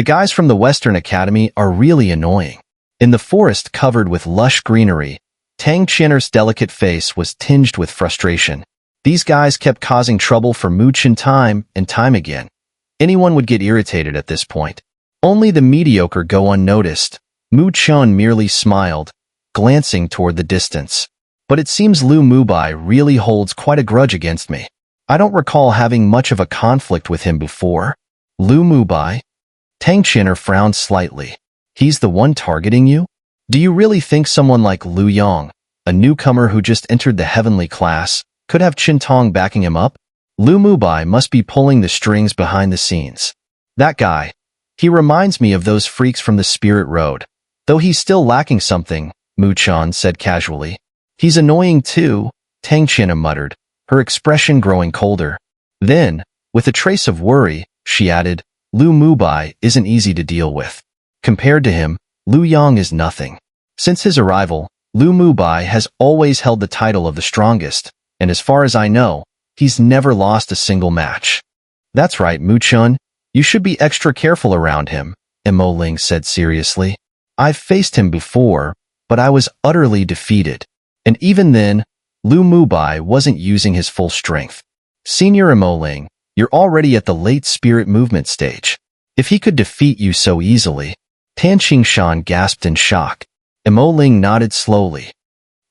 The guys from the Western Academy are really annoying. In the forest covered with lush greenery, Xun'er's delicate face was tinged with frustration. These guys kept causing trouble for Chen time and time again. Anyone would get irritated at this point. Only the mediocre go unnoticed. Chen merely smiled, glancing toward the distance. But it seems Lu Mubai really holds quite a grudge against me. I don't recall having much of a conflict with him before. Lu Mubai? Xun'er frowned slightly. He's the one targeting you? Do you really think someone like Lu Yang, a newcomer who just entered the heavenly class, could have Chen Tong backing him up? Lu Mubai must be pulling the strings behind the scenes. That guy. He reminds me of those freaks from the Spirit Road. Though he's still lacking something, Chen said casually. He's annoying too, Xun'er muttered, her expression growing colder. Then, with a trace of worry, she added, Lu Mubai isn't easy to deal with. Compared to him, Lu Yang is nothing. Since his arrival, Lu Mubai has always held the title of the strongest, and as far as I know, he's never lost a single match. That's right, Chen. You should be extra careful around him, Mo Ling said seriously. I've faced him before, but I was utterly defeated. And even then, Lu Mubai wasn't using his full strength. Senior Mo Ling, you're already at the late spirit movement stage. If he could defeat you so easily. Tan Qingshan gasped in shock. Mo Ling nodded slowly.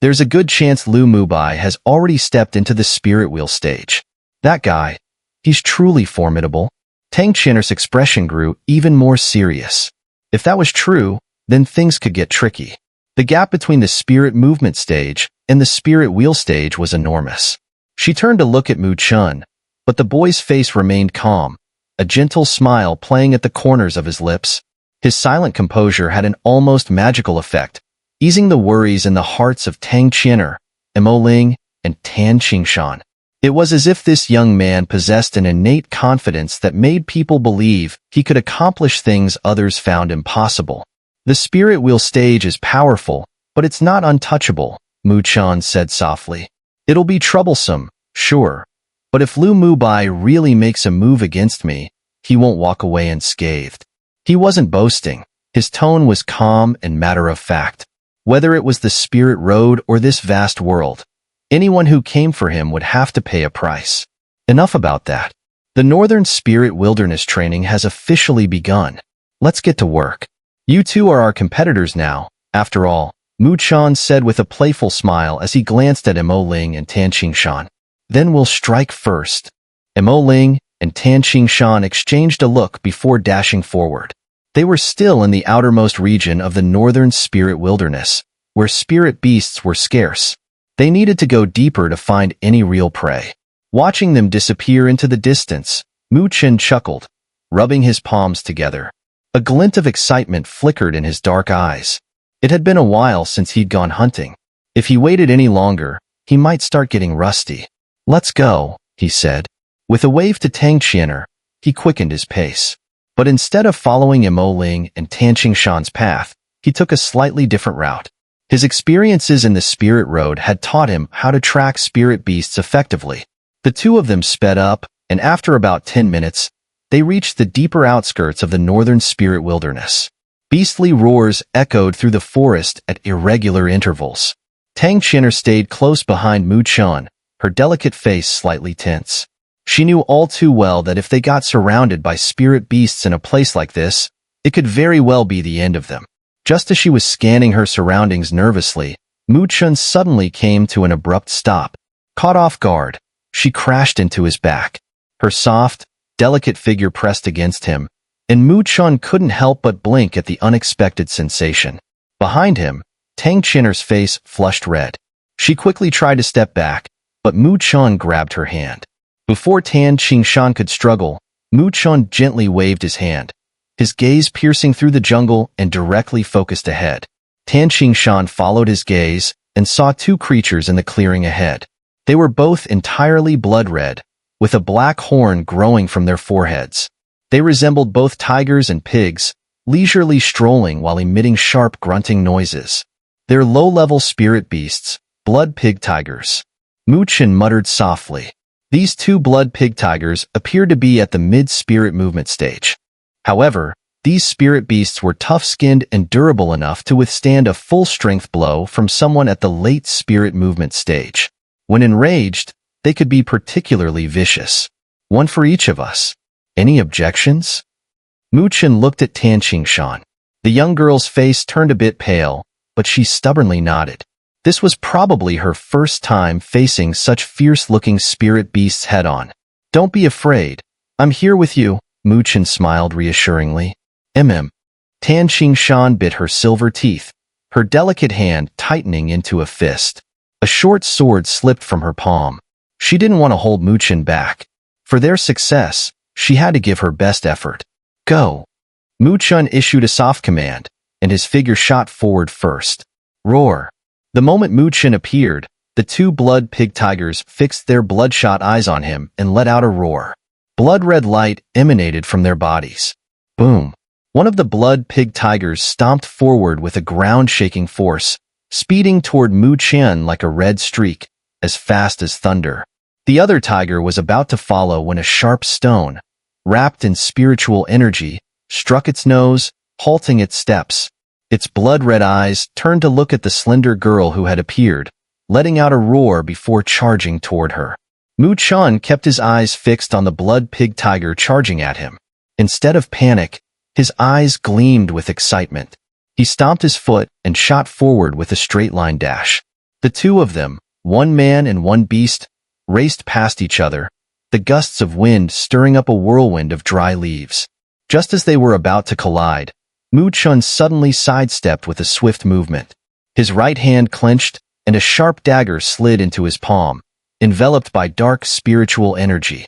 There's a good chance Lu Mubai has already stepped into the spirit wheel stage. That guy, he's truly formidable. Xun'er's expression grew even more serious. If that was true, then things could get tricky. The gap between the spirit movement stage and the spirit wheel stage was enormous. She turned to look at Chen, but the boy's face remained calm, a gentle smile playing at the corners of his lips. His silent composure had an almost magical effect, easing the worries in the hearts of Xun'er, Mo Ling, and Tan Qingshan. It was as if this young man possessed an innate confidence that made people believe he could accomplish things others found impossible. The spirit wheel stage is powerful, but it's not untouchable, Chen said softly. It'll be troublesome, sure, but if Lu Mubai really makes a move against me, he won't walk away unscathed. He wasn't boasting. His tone was calm and matter-of-fact. Whether it was the spirit road or this vast world, anyone who came for him would have to pay a price. Enough about that. The Northern Spirit Wilderness training has officially begun. Let's get to work. You two are our competitors now, after all, Chen said with a playful smile as he glanced at Mo Ling and Tan Qingshan. Then we'll strike first. Mo Ling and Tan Qingshan exchanged a look before dashing forward. They were still in the outermost region of the Northern Spirit Wilderness, where spirit beasts were scarce. They needed to go deeper to find any real prey. Watching them disappear into the distance, Chen chuckled, rubbing his palms together. A glint of excitement flickered in his dark eyes. It had been a while since he'd gone hunting. If he waited any longer, he might start getting rusty. Let's go, he said. With a wave to Xun'er, he quickened his pace. But instead of following Mo Ling and Tan Qingshan's path, he took a slightly different route. His experiences in the Spirit Road had taught him how to track spirit beasts effectively. The two of them sped up, and after about 10 minutes, they reached the deeper outskirts of the Northern Spirit Wilderness. Beastly roars echoed through the forest at irregular intervals. Xun'er stayed close behind Chen, her delicate face slightly tense. She knew all too well that if they got surrounded by spirit beasts in a place like this, it could very well be the end of them. Just as she was scanning her surroundings nervously, Chen suddenly came to an abrupt stop. Caught off guard, she crashed into his back. Her soft, delicate figure pressed against him, and Chen couldn't help but blink at the unexpected sensation. Behind him, Xun'er's face flushed red. She quickly tried to step back, but Chen grabbed her hand. Before Tan Qingshan could struggle, Chen gently waved his hand, his gaze piercing through the jungle and directly focused ahead. Tan Qingshan followed his gaze and saw two creatures in the clearing ahead. They were both entirely blood-red, with a black horn growing from their foreheads. They resembled both tigers and pigs, leisurely strolling while emitting sharp grunting noises. They're low-level spirit beasts, blood pig tigers. Chen muttered softly. These two blood pig tigers appeared to be at the mid-spirit movement stage. However, These spirit beasts were tough-skinned and durable enough to withstand a full-strength blow from someone at the late spirit movement stage. When enraged, they could be particularly vicious. One for each of us. Any objections? Chen looked at Tan Qingshan. The young girl's face turned a bit pale, but she stubbornly nodded. This was probably her first time facing such fierce-looking spirit beasts head-on. Don't be afraid. I'm here with you, Chen smiled reassuringly. Tan Qingshan bit her silver teeth, her delicate hand tightening into a fist. A short sword slipped from her palm. She didn't want to hold Chen back. For their success, she had to give her best effort. Go. Chen issued a soft command, and his figure shot forward first. Roar. The moment Chen appeared, the two blood pig tigers fixed their bloodshot eyes on him and let out a roar. Blood-red light emanated from their bodies. Boom. One of the blood pig tigers stomped forward with a ground-shaking force, speeding toward Chen like a red streak, as fast as thunder. The other tiger was about to follow when a sharp stone, wrapped in spiritual energy, struck its nose, halting its steps. Its blood-red eyes turned to look at the slender girl who had appeared, letting out a roar before charging toward her. Chen kept his eyes fixed on the blood pig tiger charging at him. Instead of panic, his eyes gleamed with excitement. He stomped his foot and shot forward with a straight-line dash. The two of them, one man and one beast, raced past each other, the gusts of wind stirring up a whirlwind of dry leaves. Just as they were about to collide, Chen suddenly sidestepped with a swift movement. His right hand clenched, and a sharp dagger slid into his palm, enveloped by dark spiritual energy.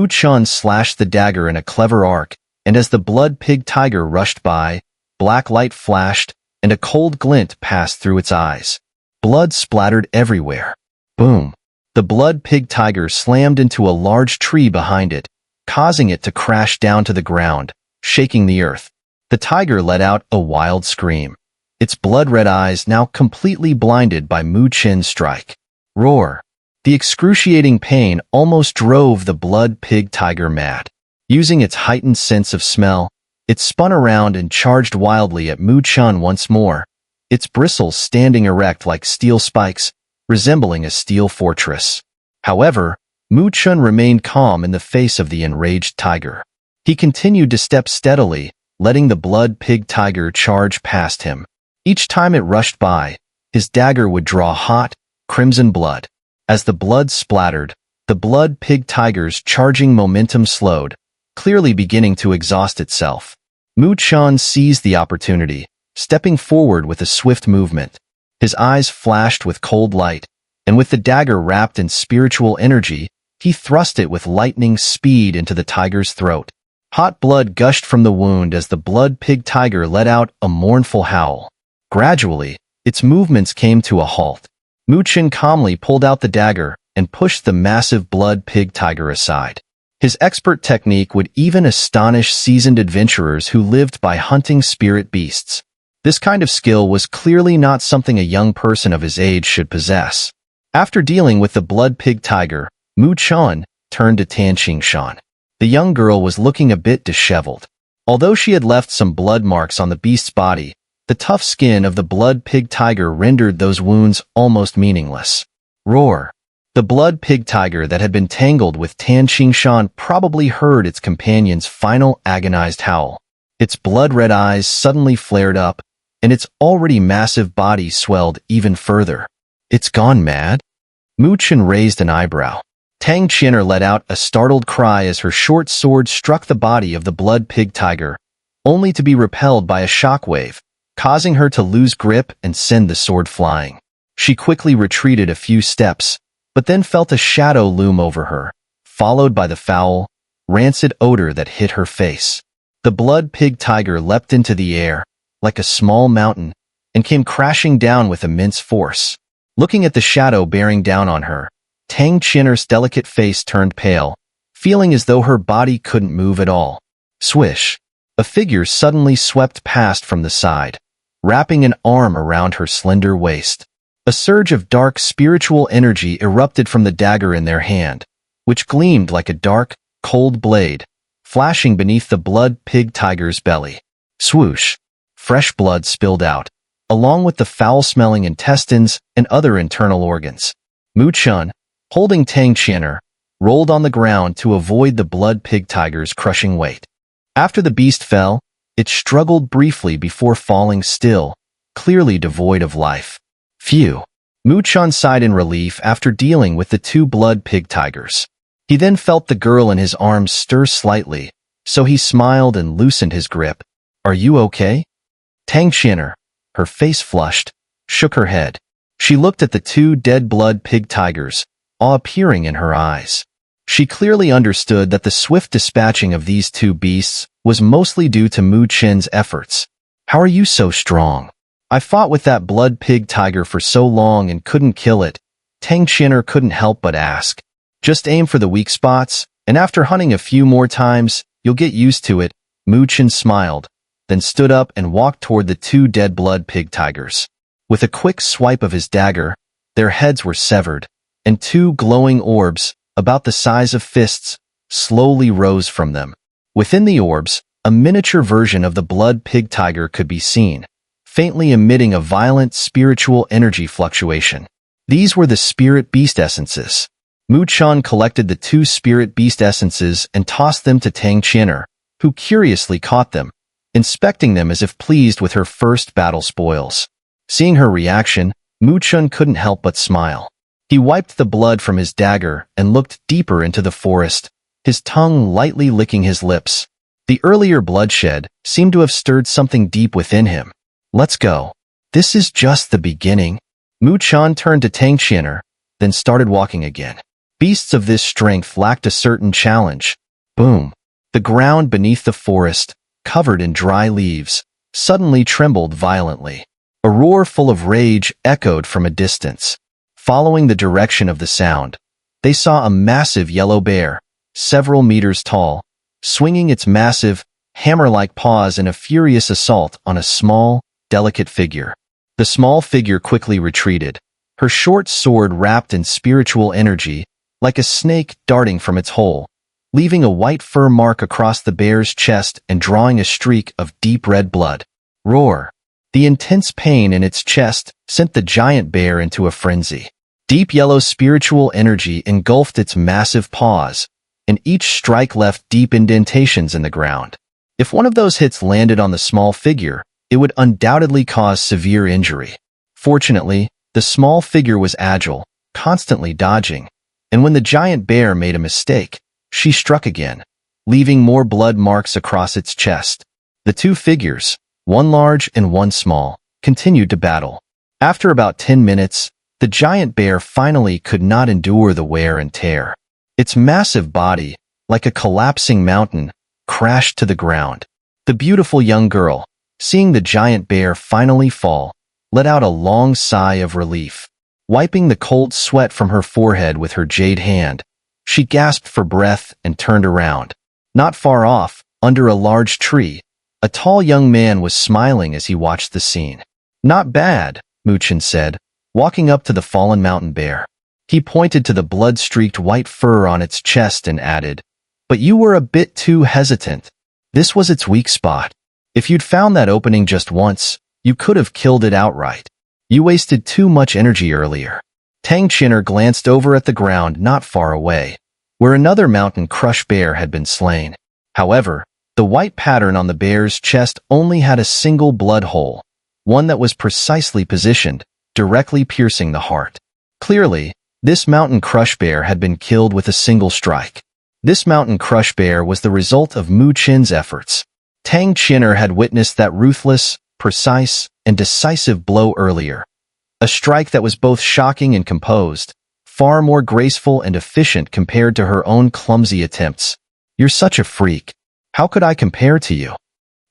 Chen slashed the dagger in a clever arc, and as the blood pig tiger rushed by, black light flashed, and a cold glint passed through its eyes. Blood splattered everywhere. Boom. The blood pig tiger slammed into a large tree behind it, causing it to crash down to the ground, shaking the earth. The tiger let out a wild scream, its blood-red eyes now completely blinded by Chen's strike. Roar. The excruciating pain almost drove the blood pig tiger mad. Using its heightened sense of smell, it spun around and charged wildly at Chen once more, its bristles standing erect like steel spikes, resembling a steel fortress. However, Chen remained calm in the face of the enraged tiger. He continued to step steadily, letting the blood pig tiger charge past him. Each time it rushed by, his dagger would draw hot, crimson blood. As the blood splattered, the blood pig tiger's charging momentum slowed, clearly beginning to exhaust itself. Chen seized the opportunity, stepping forward with a swift movement. His eyes flashed with cold light, and with the dagger wrapped in spiritual energy, he thrust it with lightning speed into the tiger's throat. Hot blood gushed from the wound as the blood pig tiger let out a mournful howl. Gradually, its movements came to a halt. Chen calmly pulled out the dagger and pushed the massive blood pig tiger aside. His expert technique would even astonish seasoned adventurers who lived by hunting spirit beasts. This kind of skill was clearly not something a young person of his age should possess. After dealing with the blood pig tiger, Chen turned to Tan Qingshan. The young girl was looking a bit disheveled. Although she had left some blood marks on the beast's body, the tough skin of the blood pig tiger rendered those wounds almost meaningless. Roar. The blood pig tiger that had been tangled with Tan Qingshan probably heard its companion's final agonized howl. Its blood-red eyes suddenly flared up, and its already massive body swelled even further. It's gone mad? Chen raised an eyebrow. Xun'er let out a startled cry as her short sword struck the body of the blood pig tiger, only to be repelled by a shockwave, causing her to lose grip and send the sword flying. She quickly retreated a few steps, but then felt a shadow loom over her, followed by the foul, rancid odor that hit her face. The blood pig tiger leapt into the air, like a small mountain, and came crashing down with immense force. Looking at the shadow bearing down on her, Xun'er's delicate face turned pale, feeling as though her body couldn't move at all. Swish! A figure suddenly swept past from the side, wrapping an arm around her slender waist. A surge of dark spiritual energy erupted from the dagger in their hand, which gleamed like a dark, cold blade, flashing beneath the blood pig tiger's belly. Swoosh! Fresh blood spilled out, along with the foul-smelling intestines and other internal organs. Mu Chen, holding Tang Xun'er, rolled on the ground to avoid the blood pig tiger's crushing weight. After the beast fell, it struggled briefly before falling still, clearly devoid of life. Phew! Mu Chen sighed in relief after dealing with the two blood pig tigers. He then felt the girl in his arms stir slightly, so he smiled and loosened his grip. Are you okay? Tang Xun'er, her face flushed, shook her head. She looked at the two dead blood pig tigers, awe appearing in her eyes. She clearly understood that the swift dispatching of these two beasts was mostly due to Mu Chen's efforts. How are you so strong? I fought with that blood pig tiger for so long and couldn't kill it. Tang Xun'er couldn't help but ask. Just aim for the weak spots, and after hunting a few more times, you'll get used to it. Mu Chen smiled, then stood up and walked toward the two dead blood pig tigers. With a quick swipe of his dagger, their heads were severed, and two glowing orbs, about the size of fists, slowly rose from them. Within the orbs, a miniature version of the blood pig tiger could be seen, faintly emitting a violent spiritual energy fluctuation. These were the spirit beast essences. Mu Chen collected the two spirit beast essences and tossed them to Tang Xun'er, who curiously caught them, inspecting them as if pleased with her first battle spoils. Seeing her reaction, Mu Chen couldn't help but smile. He wiped the blood from his dagger and looked deeper into the forest, his tongue lightly licking his lips. The earlier bloodshed seemed to have stirred something deep within him. Let's go. This is just the beginning. Mu Chen turned to Tang Xun'er, then started walking again. Beasts of this strength lacked a certain challenge. Boom. The ground beneath the forest, covered in dry leaves, suddenly trembled violently. A roar full of rage echoed from a distance. Following the direction of the sound, they saw a massive yellow bear, several meters tall, swinging its massive, hammer-like paws in a furious assault on a small, delicate figure. The small figure quickly retreated, her short sword wrapped in spiritual energy, like a snake darting from its hole, leaving a white fur mark across the bear's chest and drawing a streak of deep red blood. Roar! The intense pain in its chest sent the giant bear into a frenzy. Deep yellow spiritual energy engulfed its massive paws, and each strike left deep indentations in the ground. If one of those hits landed on the small figure, it would undoubtedly cause severe injury. Fortunately, the small figure was agile, constantly dodging, and when the giant bear made a mistake, she struck again, leaving more blood marks across its chest. The two figures, one large and one small, continued to battle. After about 10 minutes, the giant bear finally could not endure the wear and tear. Its massive body, like a collapsing mountain, crashed to the ground. The beautiful young girl, seeing the giant bear finally fall, let out a long sigh of relief. Wiping the cold sweat from her forehead with her jade hand, she gasped for breath and turned around. Not far off, under a large tree, a tall young man was smiling as he watched the scene. Not bad, Mu Chen said, walking up to the fallen mountain bear. He pointed to the blood-streaked white fur on its chest and added, "But you were a bit too hesitant. This was its weak spot. If you'd found that opening just once, you could have killed it outright. You wasted too much energy earlier." Tang Xun'er glanced over at the ground not far away, where another mountain crush bear had been slain. However, the white pattern on the bear's chest only had a single blood hole, one that was precisely positioned, directly piercing the heart. Clearly, this mountain crush bear had been killed with a single strike. This mountain crush bear was the result of Mu Chen's efforts. Tang Xun'er had witnessed that ruthless, precise, and decisive blow earlier. A strike that was both shocking and composed, far more graceful and efficient compared to her own clumsy attempts. "You're such a freak. How could I compare to you?"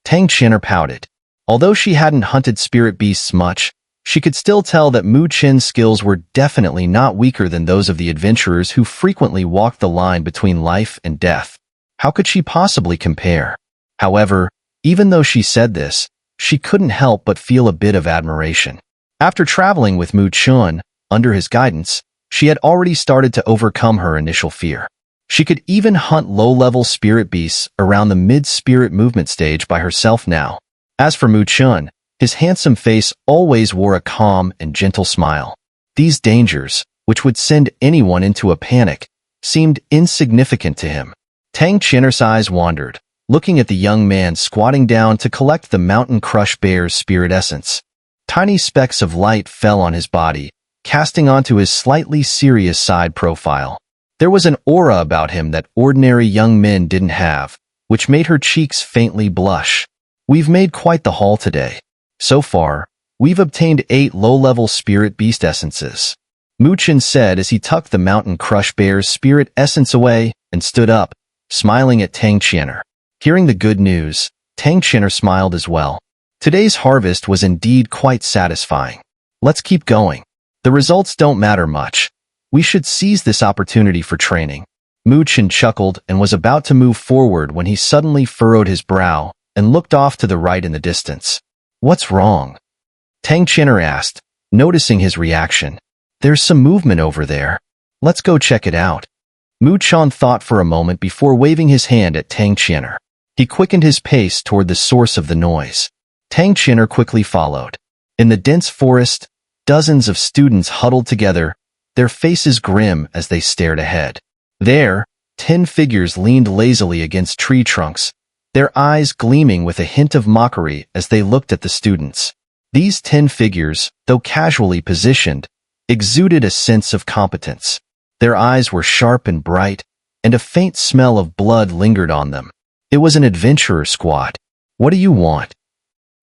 Tang Xun'er pouted. Although she hadn't hunted spirit beasts much, she could still tell that Mu Chen's skills were definitely not weaker than those of the adventurers who frequently walked the line between life and death. How could she possibly compare? However, even though she said this, she couldn't help but feel a bit of admiration. After traveling with Mu Chen, under his guidance, she had already started to overcome her initial fear. She could even hunt low-level spirit beasts around the mid-spirit movement stage by herself now. As for Mu Chun, his handsome face always wore a calm and gentle smile. These dangers, which would send anyone into a panic, seemed insignificant to him. Tang Xun'er's eyes wandered, looking at the young man squatting down to collect the mountain crush bear's spirit essence. Tiny specks of light fell on his body, casting onto his slightly serious side profile. There was an aura about him that ordinary young men didn't have, which made her cheeks faintly blush. We've made quite the haul today. So far, we've obtained 8 low-level spirit beast essences. Mu Chen said as he tucked the mountain crush bear's spirit essence away and stood up, smiling at Tang Xun'er. Hearing the good news, Tang Xun'er smiled as well. Today's harvest was indeed quite satisfying. Let's keep going. The results don't matter much. We should seize this opportunity for training. Mu Chen chuckled and was about to move forward when he suddenly furrowed his brow and looked off to the right in the distance. What's wrong? Tang Xun'er asked, noticing his reaction. There's some movement over there. Let's go check it out. Mu Chen thought for a moment before waving his hand at Tang Xun'er. He quickened his pace toward the source of the noise. Tang Xun'er quickly followed. In the dense forest, dozens of students huddled together, their faces grim as they stared ahead. There, 10 figures leaned lazily against tree trunks, their eyes gleaming with a hint of mockery as they looked at the students. These 10 figures, though casually positioned, exuded a sense of competence. Their eyes were sharp and bright, and a faint smell of blood lingered on them. It was an adventurer squad. What do you want?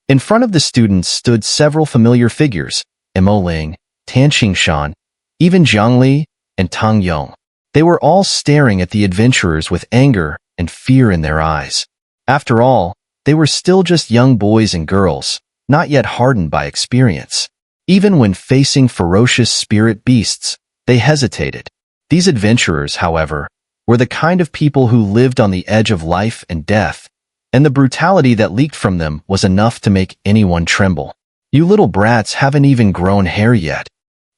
In front of the students stood several familiar figures, Mo Ling, Tan Qingshan, even Zhang Li, and Tang Yong. They were all staring at the adventurers with anger and fear in their eyes. After all, they were still just young boys and girls, not yet hardened by experience. Even when facing ferocious spirit beasts, they hesitated. These adventurers, however, were the kind of people who lived on the edge of life and death, and the brutality that leaked from them was enough to make anyone tremble. You little brats haven't even grown hair yet.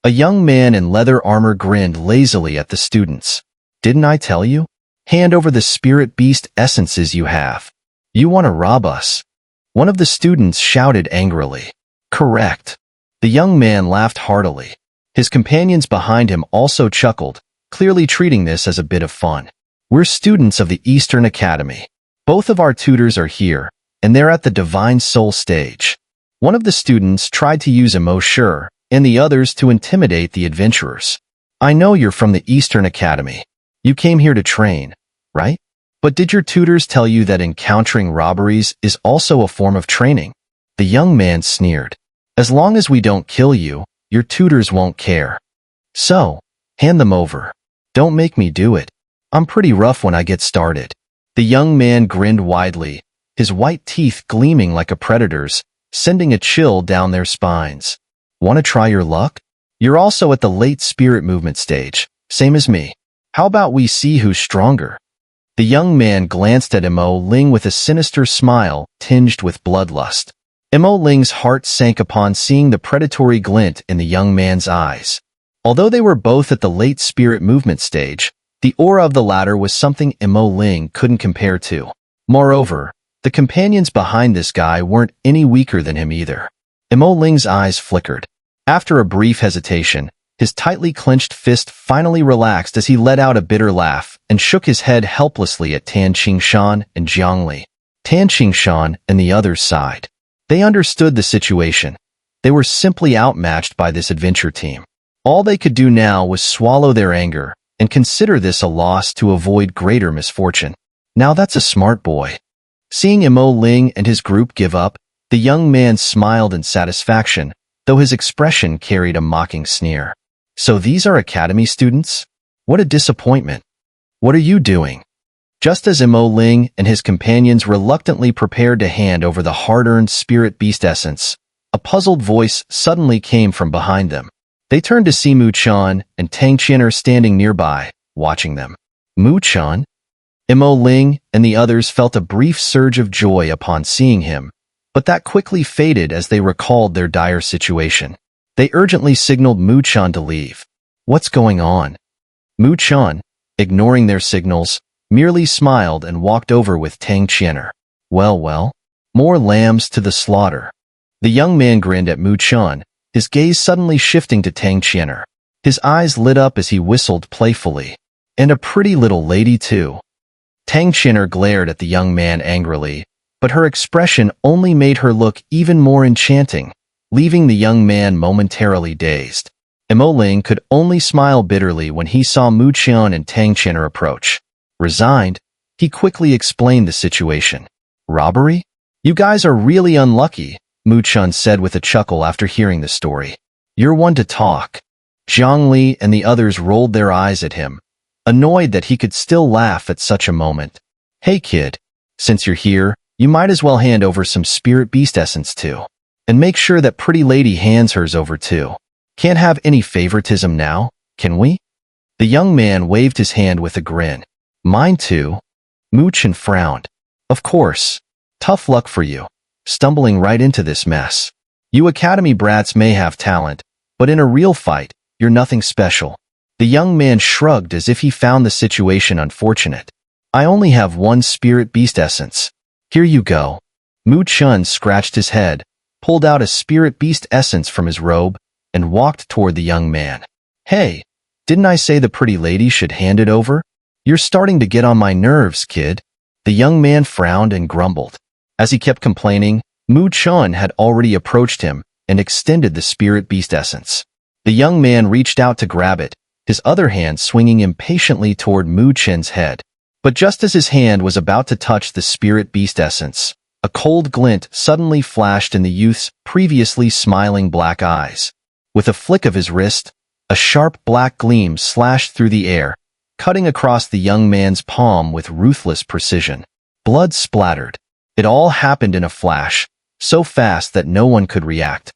A young man in leather armor grinned lazily at the students. Didn't I tell you? Hand over the spirit beast essences you have. You want to rob us? One of the students shouted angrily. Correct. The young man laughed heartily. His companions behind him also chuckled, clearly treating this as a bit of fun. We're students of the Eastern Academy. Both of our tutors are here, and they're at the Divine Soul stage. One of the students tried to use Xun'er, and the others to intimidate the adventurers. I know you're from the Eastern Academy. You came here to train, right? But did your tutors tell you that encountering robberies is also a form of training? The young man sneered. As long as we don't kill you, your tutors won't care. So, hand them over. Don't make me do it. I'm pretty rough when I get started. The young man grinned widely, his white teeth gleaming like a predator's, sending a chill down their spines. Want to try your luck? You're also at the late spirit movement stage, same as me. How about we see who's stronger? The young man glanced at Mo Ling with a sinister smile tinged with bloodlust. Mo Ling's heart sank upon seeing the predatory glint in the young man's eyes. Although they were both at the late spirit movement stage, the aura of the latter was something Mo Ling couldn't compare to. Moreover, the companions behind this guy weren't any weaker than him either. Mo Ling's eyes flickered. After a brief hesitation, his tightly clenched fist finally relaxed as he let out a bitter laugh and shook his head helplessly at Tan Qingshan and Zhang Li. Tan Qingshan and the others sighed. They understood the situation. They were simply outmatched by this adventure team. All they could do now was swallow their anger and consider this a loss to avoid greater misfortune. Now that's a smart boy. Seeing Mo Ling and his group give up, the young man smiled in satisfaction, though his expression carried a mocking sneer. So these are academy students? What a disappointment. What are you doing? Just as Mo Ling and his companions reluctantly prepared to hand over the hard-earned spirit beast essence, a puzzled voice suddenly came from behind them. They turned to see Mu Chen and Tang Xun'er standing nearby, watching them. Mu Chen? Mo Ling and the others felt a brief surge of joy upon seeing him, but that quickly faded as they recalled their dire situation. They urgently signaled Mu Chen to leave. What's going on? Mu Chen, ignoring their signals, merely smiled and walked over with Tang Xun'er. Well, More lambs to the slaughter. The young man grinned at Mu Chen, his gaze suddenly shifting to Tang Xun'er. His eyes lit up as he whistled playfully. And a pretty little lady, too. Tang Xun'er glared at the young man angrily, but her expression only made her look even more enchanting, leaving the young man momentarily dazed. Mo Ling could only smile bitterly when he saw Mu Chen and Tang Xun'er approach. Resigned, he quickly explained the situation. Robbery? You guys are really unlucky, Mu Chen said with a chuckle after hearing the story. You're one to talk. Zhang Li and the others rolled their eyes at him, annoyed that he could still laugh at such a moment. Hey kid, since you're here, you might as well hand over some spirit beast essence too. And make sure that pretty lady hands hers over too. Can't have any favoritism now, can we? The young man waved his hand with a grin. Mine too. Mu Chen frowned. Of course. Tough luck for you, stumbling right into this mess. You academy brats may have talent, but in a real fight, you're nothing special. The young man shrugged as if he found the situation unfortunate. I only have one spirit beast essence. Here you go. Mu Chen scratched his head, pulled out a spirit beast essence from his robe, and walked toward the young man. Hey, didn't I say the pretty lady should hand it over? You're starting to get on my nerves, kid. The young man frowned and grumbled. As he kept complaining, Mu Chen had already approached him and extended the spirit beast essence. The young man reached out to grab it, his other hand swinging impatiently toward Mu Chen's head. But just as his hand was about to touch the spirit beast essence, a cold glint suddenly flashed in the youth's previously smiling black eyes. With a flick of his wrist, a sharp black gleam slashed through the air, cutting across the young man's palm with ruthless precision. Blood splattered. It all happened in a flash, so fast that no one could react.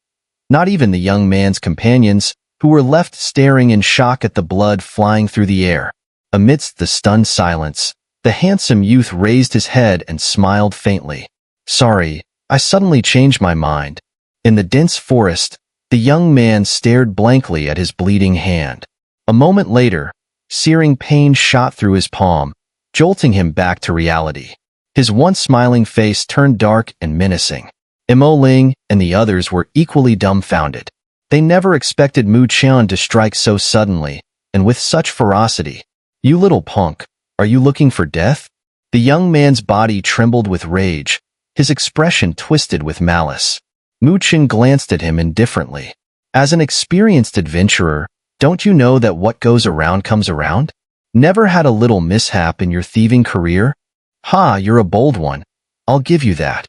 Not even the young man's companions, who were left staring in shock at the blood flying through the air. Amidst the stunned silence, the handsome youth raised his head and smiled faintly. Sorry, I suddenly changed my mind. In the dense forest, the young man stared blankly at his bleeding hand. A moment later, searing pain shot through his palm, jolting him back to reality. His once smiling face turned dark and menacing. Mo Ling and the others were equally dumbfounded. They never expected Mu Chen to strike so suddenly, and with such ferocity. You little punk, are you looking for death? The young man's body trembled with rage, his expression twisted with malice. Mu Chen glanced at him indifferently. As an experienced adventurer, don't you know that what goes around comes around? Never had a little mishap in your thieving career? Ha, you're a bold one. I'll give you that.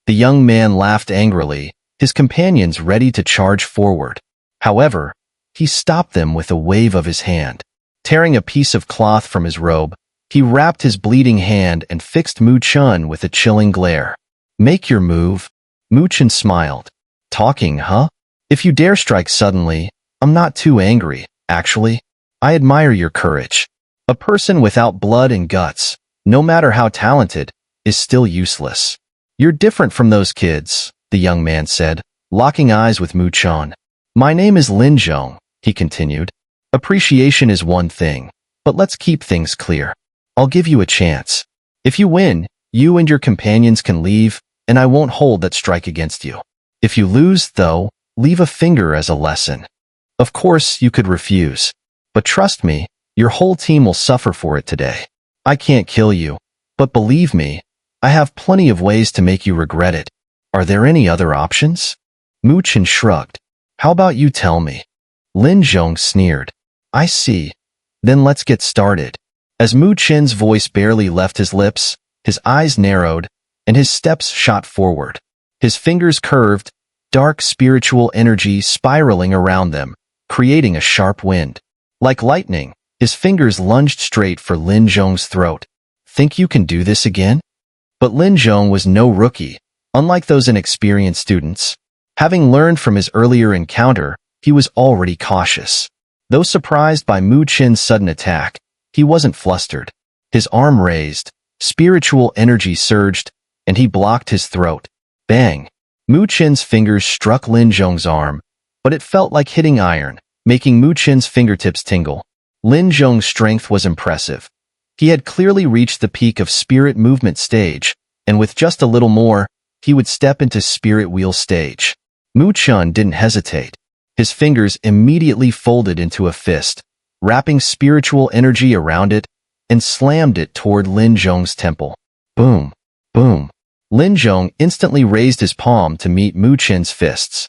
The young man laughed angrily, his companions ready to charge forward. However, he stopped them with a wave of his hand. Tearing a piece of cloth from his robe, he wrapped his bleeding hand and fixed Mu Chen with a chilling glare. Make your move. Mu Chen smiled. Talking, huh? If you dare strike suddenly, I'm not too angry, actually. I admire your courage. A person without blood and guts, no matter how talented, is still useless. You're different from those kids, the young man said, locking eyes with Mu Chen. My name is Lin Zhong, he continued. Appreciation is one thing, but let's keep things clear. I'll give you a chance. If you win, you and your companions can leave, and I won't hold that strike against you. If you lose, though, leave a finger as a lesson. Of course, you could refuse. But trust me, your whole team will suffer for it today. I can't kill you, but believe me, I have plenty of ways to make you regret it. Are there any other options? Mu Chen shrugged. How about you tell me? Lin Zhong sneered. I see. Then let's get started. As Mu Chen's voice barely left his lips, his eyes narrowed, and his steps shot forward. His fingers curved, dark spiritual energy spiraling around them, creating a sharp wind. Like lightning, his fingers lunged straight for Lin Zhong's throat. Think you can do this again? But Lin Zhong was no rookie, unlike those inexperienced students. Having learned from his earlier encounter, he was already cautious. Though surprised by Mu Chen's sudden attack, he wasn't flustered. His arm raised, spiritual energy surged, and he blocked his throat. Bang! Mu Chen's fingers struck Lin Zhong's arm, but it felt like hitting iron, making Mu Chen's fingertips tingle. Lin Zhong's strength was impressive. He had clearly reached the peak of spirit movement stage, and with just a little more, he would step into spirit wheel stage. Chen didn't hesitate. His fingers immediately folded into a fist, wrapping spiritual energy around it, and slammed it toward Lin Zhong's temple. Boom, boom. Lin Zhong instantly raised his palm to meet Chen's fists.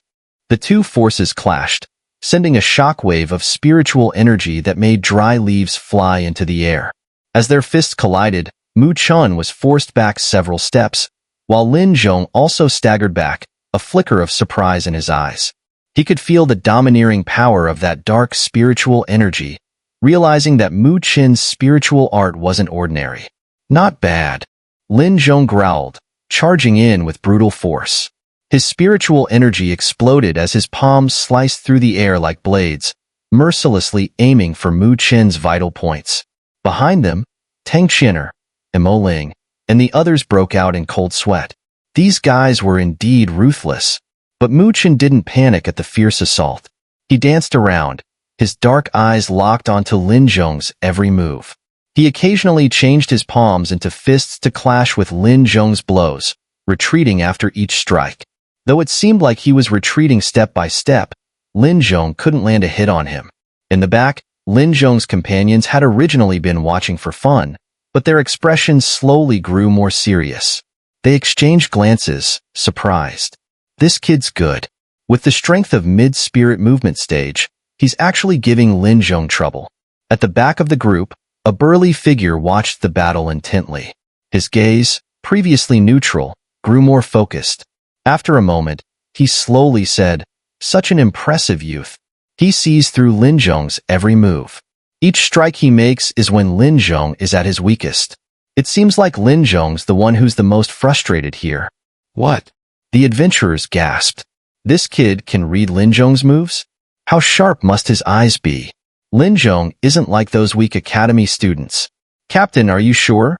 The two forces clashed, sending a shockwave of spiritual energy that made dry leaves fly into the air. As their fists collided, Chen was forced back several steps, while Lin Zhong also staggered back, a flicker of surprise in his eyes. He could feel the domineering power of that dark spiritual energy, realizing that Chen's spiritual art wasn't ordinary. Not bad. Lin Zhong growled, charging in with brutal force. His spiritual energy exploded as his palms sliced through the air like blades, mercilessly aiming for Chen's vital points. Behind them, Xun'er, Ling, and the others broke out in cold sweat. These guys were indeed ruthless, but Chen didn't panic at the fierce assault. He danced around, his dark eyes locked onto Lin Zhong's every move. He occasionally changed his palms into fists to clash with Lin Zhong's blows, retreating after each strike. Though it seemed like he was retreating step by step, Lin Zhong couldn't land a hit on him. In the back, Lin Zhong's companions had originally been watching for fun, but their expressions slowly grew more serious. They exchanged glances, surprised. This kid's good. With the strength of mid-spirit movement stage, he's actually giving Lin Zhong trouble. At the back of the group, a burly figure watched the battle intently. His gaze, previously neutral, grew more focused. After a moment, he slowly said, "Such an impressive youth." He sees through Lin Zhong's every move. Each strike he makes is when Lin Zhong is at his weakest. It seems like Lin Zhong's the one who's the most frustrated here. What? The adventurers gasped. This kid can read Lin Zhong's moves? How sharp must his eyes be? Lin Zhong isn't like those weak academy students. Captain, are you sure?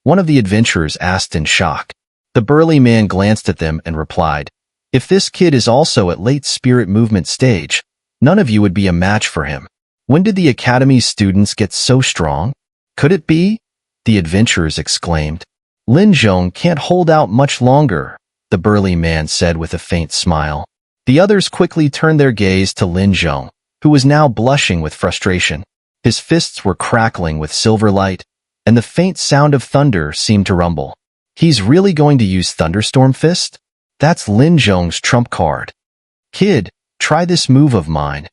One of the adventurers asked in shock. The burly man glanced at them and replied, "If this kid is also at late spirit movement stage, none of you would be a match for him. When did the academy's students get so strong? Could it be?" The adventurers exclaimed. "Lin Zhong can't hold out much longer," the burly man said with a faint smile. The others quickly turned their gaze to Lin Zhong, who was now blushing with frustration. His fists were crackling with silver light, and the faint sound of thunder seemed to rumble. He's really going to use Thunderstorm Fist? That's Lin Zhong's trump card. Kid, try this move of mine.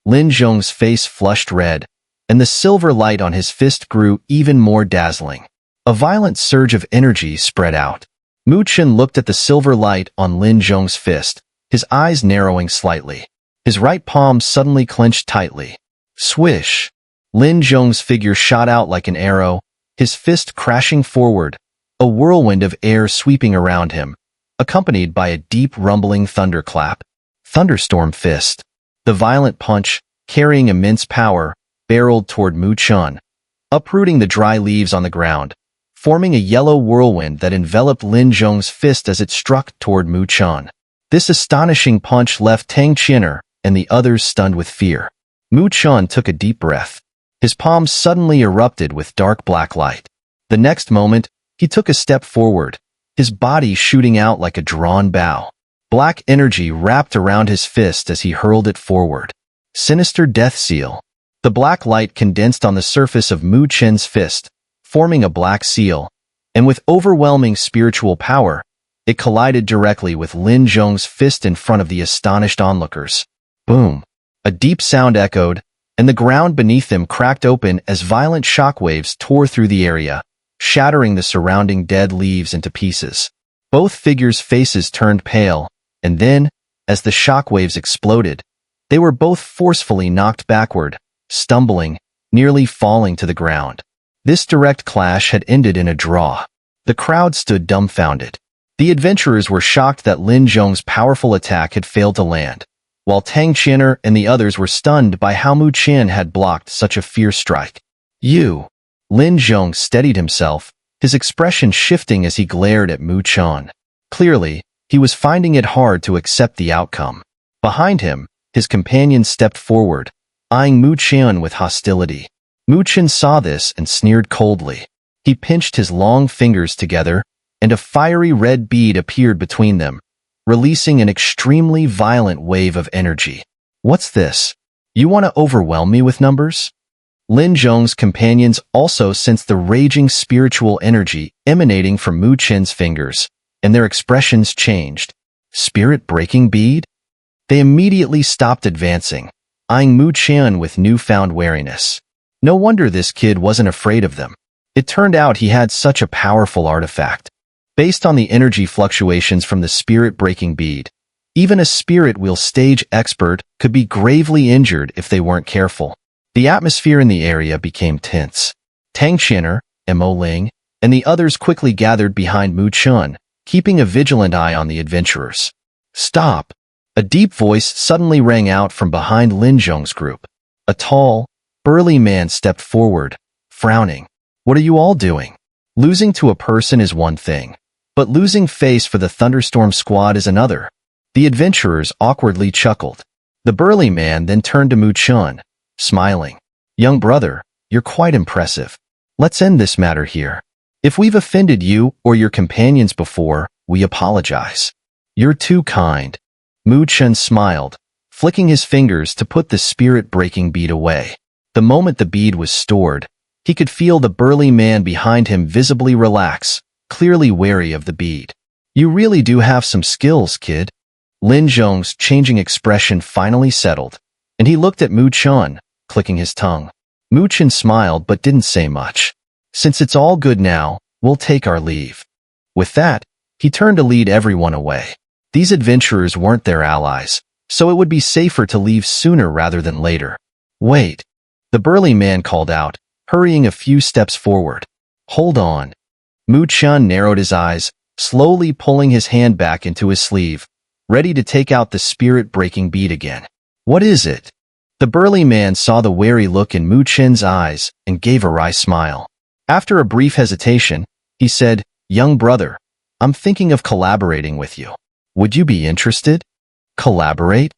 Lin Zhong's face flushed red, and the silver light on his fist grew even more dazzling. A violent surge of energy spread out. Chen looked at the silver light on Lin Zhong's fist, his eyes narrowing slightly. His right palm suddenly clenched tightly. Swish! Lin Zhong's figure shot out like an arrow, his fist crashing forward, a whirlwind of air sweeping around him, accompanied by a deep rumbling thunderclap. Thunderstorm Fist. The violent punch, carrying immense power, barreled toward Chen, uprooting the dry leaves on the ground, forming a yellow whirlwind that enveloped Lin Zhong's fist as it struck toward Chen. This astonishing punch left Xun'er and the others stunned with fear. Chen took a deep breath. His palms suddenly erupted with dark black light. The next moment, he took a step forward, his body shooting out like a drawn bow. Black energy wrapped around his fist as he hurled it forward. Sinister Death Seal. The black light condensed on the surface of Chen's fist, forming a black seal, and with overwhelming spiritual power, it collided directly with Lin Zhong's fist in front of the astonished onlookers. Boom! A deep sound echoed, and the ground beneath them cracked open as violent shockwaves tore through the area, shattering the surrounding dead leaves into pieces. Both figures' faces turned pale, and then, as the shockwaves exploded, they were both forcefully knocked backward, stumbling, nearly falling to the ground. This direct clash had ended in a draw. The crowd stood dumbfounded. The adventurers were shocked that Lin Zhong's powerful attack had failed to land, while Xun'er and the others were stunned by how Chen had blocked such a fierce strike. Lin Zhong steadied himself, his expression shifting as he glared at Chen. Clearly, he was finding it hard to accept the outcome. Behind him, his companion stepped forward, eyeing Chen with hostility. Chen saw this and sneered coldly. He pinched his long fingers together, and a fiery red bead appeared between them, releasing an extremely violent wave of energy. What's this? You want to overwhelm me with numbers? Lin Zhong's companions also sensed the raging spiritual energy emanating from Mu Chen's fingers, and their expressions changed. Spirit-breaking bead? They immediately stopped advancing, eyeing Mu Chen with newfound wariness. No wonder this kid wasn't afraid of them. It turned out he had such a powerful artifact. Based on the energy fluctuations from the spirit-breaking bead, even a spirit wheel stage expert could be gravely injured if they weren't careful. The atmosphere in the area became tense. Tang Xun'er, Mo Ling, and the others quickly gathered behind Mu Chen, keeping a vigilant eye on the adventurers. Stop! A deep voice suddenly rang out from behind Lin Zhong's group. A tall, burly man stepped forward, frowning. What are you all doing? Losing to a person is one thing, but losing face for the Thunderstorm Squad is another. The adventurers awkwardly chuckled. The burly man then turned to Mu Chen, smiling. Young brother, you're quite impressive. Let's end this matter here. If we've offended you or your companions before, we apologize. You're too kind. Mu Chen smiled, flicking his fingers to put the spirit-breaking bead away. The moment the bead was stored, he could feel the burly man behind him visibly relax, clearly wary of the bead. You really do have some skills, kid. Lin Zhong's changing expression finally settled, and he looked at Mu Chen, clicking his tongue. Mu Chen smiled but didn't say much. Since it's all good now, we'll take our leave. With that, he turned to lead everyone away. These adventurers weren't their allies, so it would be safer to leave sooner rather than later. Wait, the burly man called out, hurrying a few steps forward. Hold on. Mu Chen narrowed his eyes, slowly pulling his hand back into his sleeve, ready to take out the spirit-breaking bead again. What is it? The burly man saw the wary look in Mu Chen's eyes and gave a wry smile. After a brief hesitation, he said, Young brother, I'm thinking of collaborating with you. Would you be interested? Collaborate?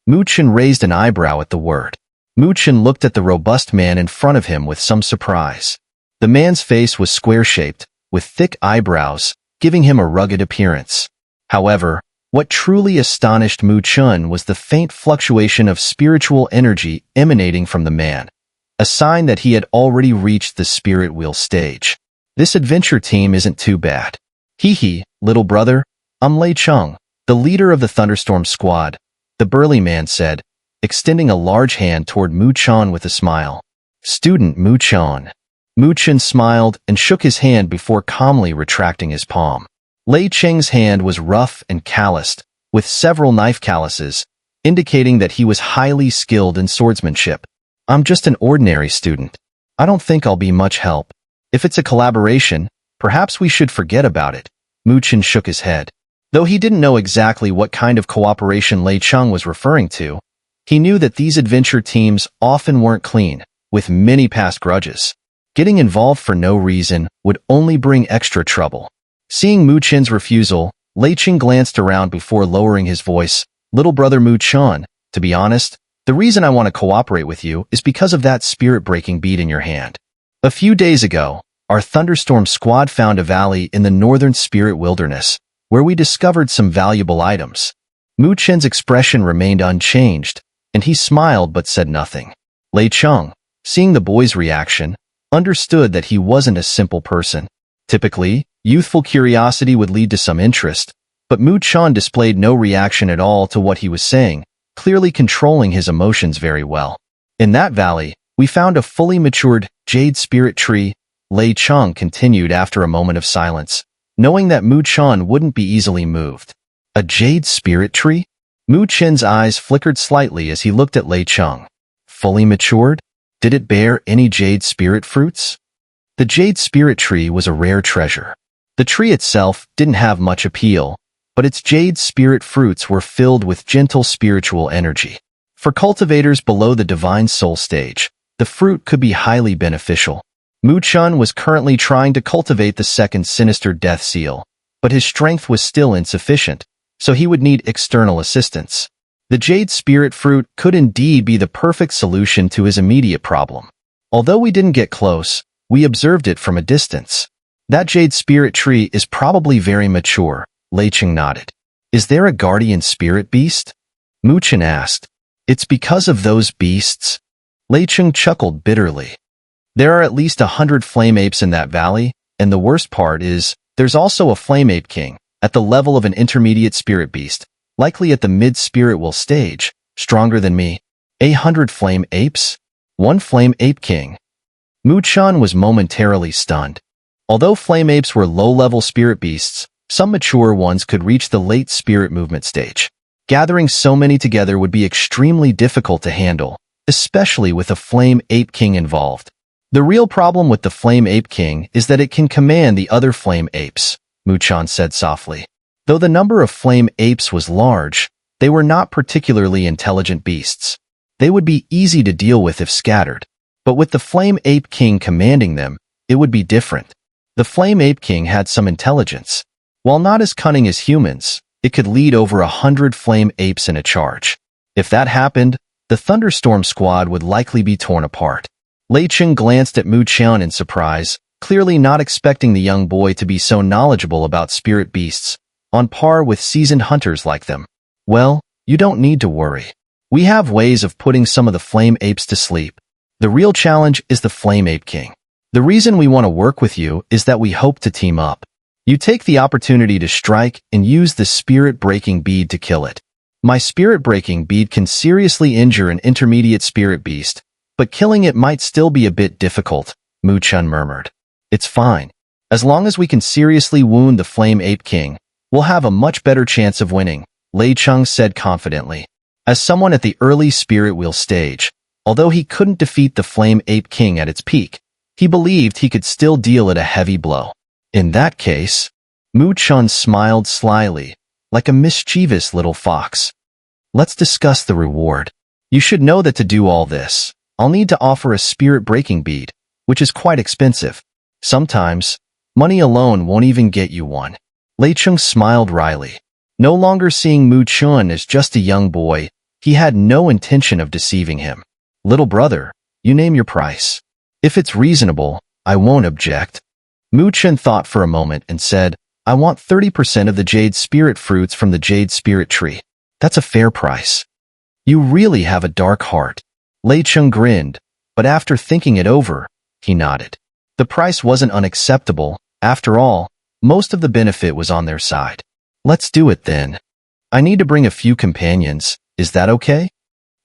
Mu Chen raised an eyebrow at the word. Mu Chen looked at the robust man in front of him with some surprise. The man's face was square-shaped, with thick eyebrows, giving him a rugged appearance. However, what truly astonished Mu Chen was the faint fluctuation of spiritual energy emanating from the man, a sign that he had already reached the spirit wheel stage. This adventure team isn't too bad. Hee, little brother, I'm Lei Cheng, the leader of the Thunderstorm Squad, the burly man said, extending a large hand toward Mu Chen with a smile. Student Mu Chen. Mu Chen smiled and shook his hand before calmly retracting his palm. Lei Cheng's hand was rough and calloused, with several knife calluses, indicating that he was highly skilled in swordsmanship. I'm just an ordinary student. I don't think I'll be much help. If it's a collaboration, perhaps we should forget about it. Mu Chen shook his head. Though he didn't know exactly what kind of cooperation Lei Cheng was referring to, he knew that these adventure teams often weren't clean, with many past grudges. Getting involved for no reason would only bring extra trouble. Seeing Mu Chen's refusal, Lei Cheng glanced around before lowering his voice. Little brother Mu Chen, to be honest, the reason I want to cooperate with you is because of that spirit-breaking bead in your hand. A few days ago, our Thunderstorm Squad found a valley in the northern spirit wilderness, where we discovered some valuable items. Mu Chen's expression remained unchanged, and he smiled but said nothing. Lei Cheng, seeing the boy's reaction, understood that he wasn't a simple person. Typically, youthful curiosity would lead to some interest, but Mu Chen displayed no reaction at all to what he was saying, clearly controlling his emotions very well. In that valley, we found a fully matured jade spirit tree, Lei Cheng continued after a moment of silence, knowing that Mu Chen wouldn't be easily moved. A jade spirit tree? Mu Chen's eyes flickered slightly as he looked at Lei Cheng. Fully matured? Did it bear any jade spirit fruits? The jade spirit tree was a rare treasure. The tree itself didn't have much appeal, but its jade spirit fruits were filled with gentle spiritual energy. For cultivators below the divine soul stage, the fruit could be highly beneficial. Mu Chen was currently trying to cultivate the second sinister death seal, but his strength was still insufficient, so he would need external assistance. The jade spirit fruit could indeed be the perfect solution to his immediate problem. Although we didn't get close, we observed it from a distance. That jade spirit tree is probably very mature, Lei Cheng nodded. Is there a guardian spirit beast? Mu Chen asked. It's because of those beasts? Lei Cheng chuckled bitterly. There are at least 100 flame apes in that valley, and the worst part is, there's also a flame ape king, at the level of an intermediate spirit beast, likely at the mid-spirit will stage, stronger than me. 100 flame apes? One flame ape king. Mu Chen was momentarily stunned. Although flame apes were low-level spirit beasts, some mature ones could reach the late spirit movement stage. Gathering so many together would be extremely difficult to handle, especially with a flame ape king involved. The real problem with the flame ape king is that it can command the other flame apes, Mu Chen said softly. Though the number of flame apes was large, they were not particularly intelligent beasts. They would be easy to deal with if scattered. But with the flame ape king commanding them, it would be different. The flame ape king had some intelligence. While not as cunning as humans, it could lead over 100 flame apes in a charge. If that happened, the thunderstorm squad would likely be torn apart. Lei Cheng glanced at Mu Chen in surprise, clearly not expecting the young boy to be so knowledgeable about spirit beasts, on par with seasoned hunters like them. Well, you don't need to worry. We have ways of putting some of the flame apes to sleep. The real challenge is the flame ape king. The reason we want to work with you is that we hope to team up. You take the opportunity to strike and use the spirit-breaking bead to kill it. My spirit-breaking bead can seriously injure an intermediate spirit beast, but killing it might still be a bit difficult, Mu Chen murmured. It's fine. As long as we can seriously wound the Flame Ape King, we'll have a much better chance of winning, Lei Cheng said confidently. As someone at the early Spirit Wheel stage, although he couldn't defeat the Flame Ape King at its peak, he believed he could still deal it a heavy blow. In that case, Mu Chen smiled slyly, like a mischievous little fox. Let's discuss the reward. You should know that to do all this, I'll need to offer a spirit-breaking bead, which is quite expensive. Sometimes, money alone won't even get you one. Lei Cheng smiled wryly. No longer seeing Mu Chen as just a young boy, he had no intention of deceiving him. Little brother, you name your price. If it's reasonable, I won't object. Mu Chen thought for a moment and said, I want 30% of the jade spirit fruits from the jade spirit tree. That's a fair price. You really have a dark heart. Lei Cheng grinned, but after thinking it over, he nodded. The price wasn't unacceptable. After all, most of the benefit was on their side. Let's do it then. I need to bring a few companions. Is that okay?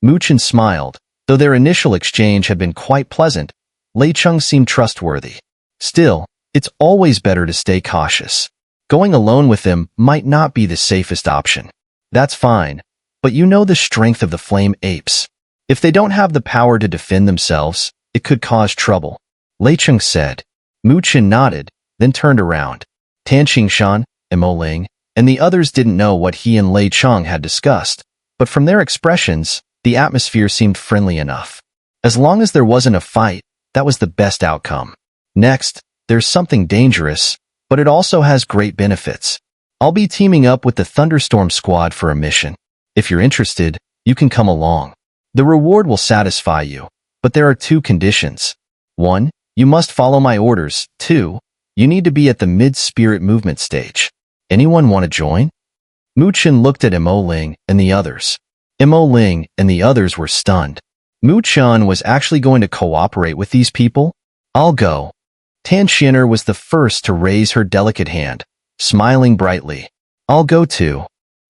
Mu Chen smiled. Though their initial exchange had been quite pleasant, Lei Cheng seemed trustworthy. Still, it's always better to stay cautious. Going alone with them might not be the safest option. That's fine, but you know the strength of the flame apes. If they don't have the power to defend themselves, it could cause trouble, Lei Cheng said. Mu Chen nodded, then turned around. Tan Qingshan, Mo Ling, and the others didn't know what he and Lei Cheng had discussed, but from their expressions, the atmosphere seemed friendly enough. As long as there wasn't a fight, that was the best outcome. Next, there's something dangerous, but it also has great benefits. I'll be teaming up with the Thunderstorm Squad for a mission. If you're interested, you can come along. The reward will satisfy you, but there are 2 conditions. 1, you must follow my orders. 2, you need to be at the mid-spirit movement stage. Anyone want to join? Mu Chen looked at Mo Ling and the others. Mo Ling and the others were stunned. Mu Chen was actually going to cooperate with these people? I'll go. Tan Xun'er was the first to raise her delicate hand, smiling brightly. I'll go too.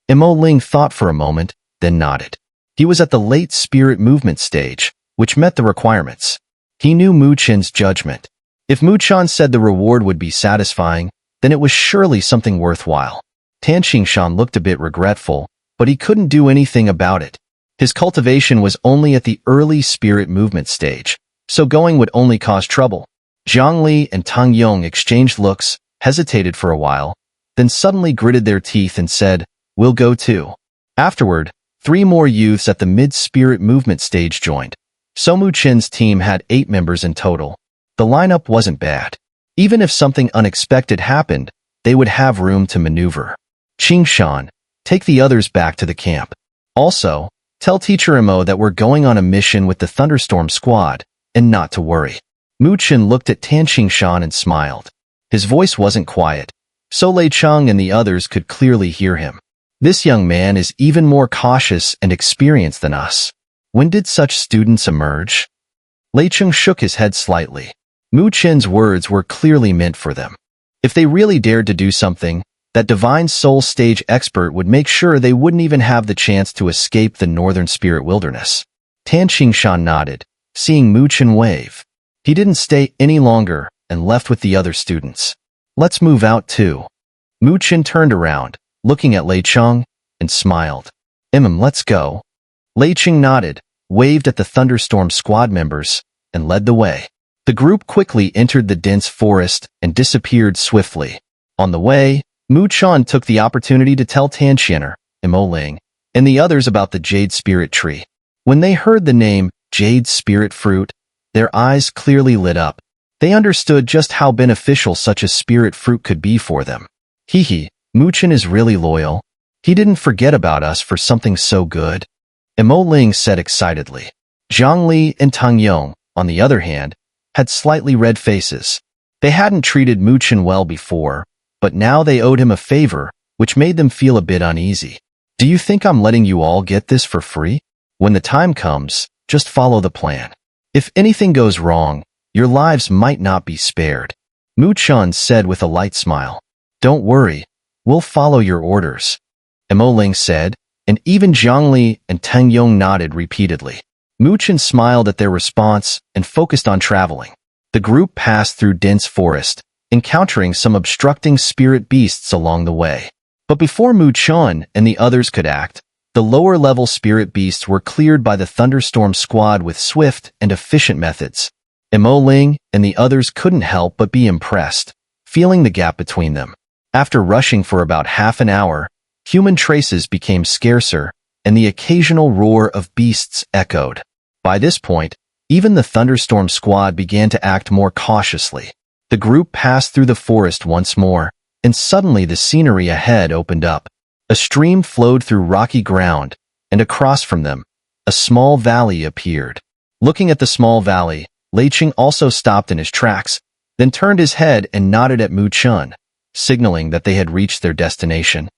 Mo Ling thought for a moment, then nodded. He was at the late spirit movement stage, which met the requirements. He knew Mu Chen's judgment. If Mu Chen said the reward would be satisfying, then it was surely something worthwhile. Tan Qingshan looked a bit regretful, but he couldn't do anything about it. His cultivation was only at the early spirit movement stage, so going would only cause trouble. Zhang Li and Tang Yong exchanged looks, hesitated for a while, then suddenly gritted their teeth and said, We'll go too. Afterward, 3 more youths at the mid-spirit movement stage joined. So Mu Chen's team had 8 members in total. The lineup wasn't bad. Even if something unexpected happened, they would have room to maneuver. Qingshan, take the others back to the camp. Also, tell Teacher Mo that we're going on a mission with the Thunderstorm Squad, and not to worry. Mu Chen looked at Tan Qingshan and smiled. His voice wasn't quiet, so Lei Cheng and the others could clearly hear him. This young man is even more cautious and experienced than us. When did such students emerge? Lei Cheng shook his head slightly. Mu Chen's words were clearly meant for them. If they really dared to do something, that divine soul stage expert would make sure they wouldn't even have the chance to escape the northern spirit wilderness. Tan Qingshan nodded, seeing Mu Chen wave. He didn't stay any longer and left with the other students. Let's move out too. Mu Chen turned around, looking at Lei Cheng, and smiled. Let's go. Lei Cheng nodded, waved at the Thunderstorm squad members, and led the way. The group quickly entered the dense forest and disappeared swiftly. On the way, Mu Chen took the opportunity to tell Tan Xun'er, Mo Ling, and the others about the Jade Spirit Tree. When they heard the name Jade Spirit Fruit, their eyes clearly lit up. They understood just how beneficial such a spirit fruit could be for them. Mu Chen is really loyal. He didn't forget about us for something so good. Mo Ling said excitedly. Zhang Li and Tang Yong, on the other hand, had slightly red faces. They hadn't treated Mu Chen well before, but now they owed him a favor, which made them feel a bit uneasy. Do you think I'm letting you all get this for free? When the time comes, just follow the plan. If anything goes wrong, your lives might not be spared. Mu Chen said with a light smile. Don't worry, we'll follow your orders. Mo Ling said, and even Zhang Li and Tang Yong nodded repeatedly. Mu Chen smiled at their response and focused on traveling. The group passed through dense forest, encountering some obstructing spirit beasts along the way. But before Mu Chen and the others could act, the lower-level spirit beasts were cleared by the Thunderstorm squad with swift and efficient methods. Mo Ling and the others couldn't help but be impressed, feeling the gap between them. After rushing for about half an hour, human traces became scarcer, and the occasional roar of beasts echoed. By this point, even the Thunderstorm squad began to act more cautiously. The group passed through the forest once more, and suddenly the scenery ahead opened up. A stream flowed through rocky ground, and across from them, a small valley appeared. Looking at the small valley, Lei Cheng also stopped in his tracks, then turned his head and nodded at Mu Chen, signaling that they had reached their destination.